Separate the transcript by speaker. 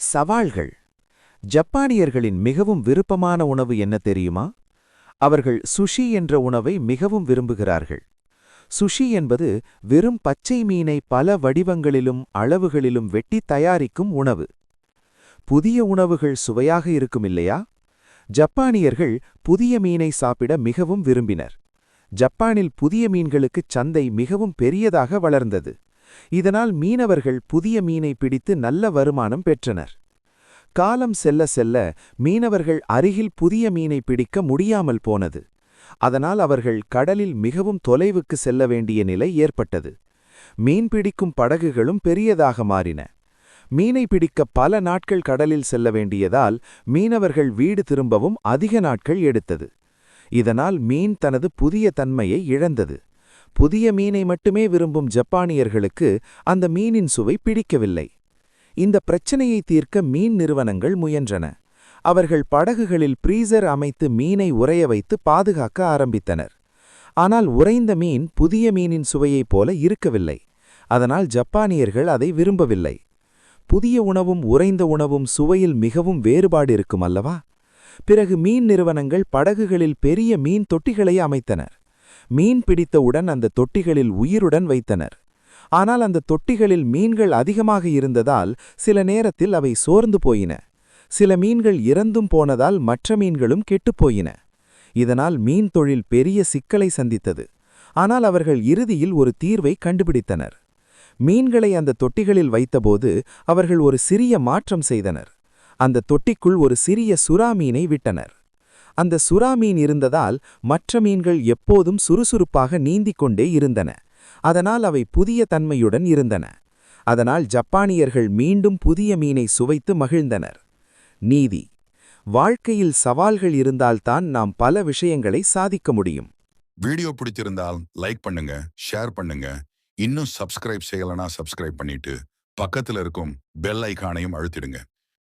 Speaker 1: சவால்கள். ஜப்பானியர்களின் மிகவும் விருப்பமான உணவு என்ன தெரியுமா? அவர்கள் சுஷி என்ற உணவை மிகவும் விரும்புகிறார்கள். சுஷி என்பது வெறும் பச்சை மீனை பல வடிவங்களிலும் அளவுகளிலும் வெட்டி தயாரிக்கும் உணவு. புதிய உணவுகள் சுவையாக இருக்கும் இல்லையா? ஜப்பானியர்கள் புதிய மீனை சாப்பிட மிகவும் விரும்பினர். ஜப்பானில் புதிய மீன்களுக்குச் சந்தை மிகவும் பெரியதாக வளர்ந்தது. இதனால் மீனவர்கள் புதிய மீனை பிடித்து நல்ல வருமானம் பெற்றனர். காலம் செல்ல செல்ல மீனவர்கள் அருகில் புதிய மீனை பிடிக்க முடியாமல் போனது. அதனால் அவர்கள் கடலில் மிகவும் தொலைவுக்கு செல்ல வேண்டிய நிலை ஏற்பட்டது. மீன் பிடிக்கும் படகுகளும் பெரியதாக மாறின. மீனை பிடிக்க பல நாட்கள் கடலில் செல்ல வேண்டியதால் மீனவர்கள் வீடு திரும்பவும் அதிக நாட்கள் எடுத்தது. இதனால் மீன் தனது புதிய தன்மையை இழந்தது. புதிய மீனை மட்டுமே விரும்பும் ஜப்பானியர்களுக்கு அந்த மீனின் சுவை பிடிக்கவில்லை. இந்த பிரச்சனையை தீர்க்க மீன் நிறுவனங்கள் முயன்றன. அவர்கள் படகுகளில் பிரீசர் அமைத்து மீனை உறைய வைத்து பாதுகாக்க ஆரம்பித்தனர். ஆனால் உறைந்த மீன் புதிய மீனின் சுவையைப் போல இருக்கவில்லை. அதனால் ஜப்பானியர்கள் அதை விரும்பவில்லை. புதிய உணவும் உறைந்த உணவும் சுவையில் மிகவும் வேறுபாடு இருக்கும் அல்லவா? பிறகு மீன் நிறுவனங்கள் படகுகளில் பெரிய மீன் தொட்டிகளை அமைத்தனர். மீன் பிடித்தவுடன் அந்த தொட்டிகளில் உயிருடன் வைத்தனர். ஆனால் அந்த தொட்டிகளில் மீன்கள் அதிகமாக இருந்ததால் சில நேரத்தில் அவை சோர்ந்து போயின. சில மீன்கள் இறந்தும் போனதால் மற்ற மீன்களும் கெட்டுப்போயின. இதனால் மீன் தொழில் பெரிய சிக்கலை சந்தித்தது. ஆனால் அவர்கள் இறுதியில் ஒரு தீர்வை கண்டுபிடித்தனர். மீன்களை அந்த தொட்டிகளில் வைத்தபோது அவர்கள் ஒரு சிறிய மாற்றம் செய்தனர். அந்த தொட்டிக்குள் ஒரு சிறிய சுறா மீனை விட்டனர். அந்த சுறா மீன் இருந்ததால் மற்ற மீன்கள் எப்போதும் சுறுசுறுப்பாக நீந்திக் கொண்டே இருந்தன. அதனால் அவை புதிய தன்மையுடன் இருந்தன. அதனால் ஜப்பானியர்கள் மீண்டும் புதிய மீனை சுவைத்து மகிழ்ந்தனர். நீதி. வாழ்க்கையில் சவால்கள் இருந்தால்தான் நாம் பல விஷயங்களை சாதிக்க முடியும்.
Speaker 2: வீடியோ பிடிச்சிருந்தால் லைக் பண்ணுங்க, ஷேர் பண்ணுங்க. இன்னும் சப்ஸ்கிரைப் செய்யலனா சப்ஸ்கிரைப் பண்ணிட்டு பக்கத்துல இருக்கும் பெல் ஐகானையும் அழுத்திடுங்க.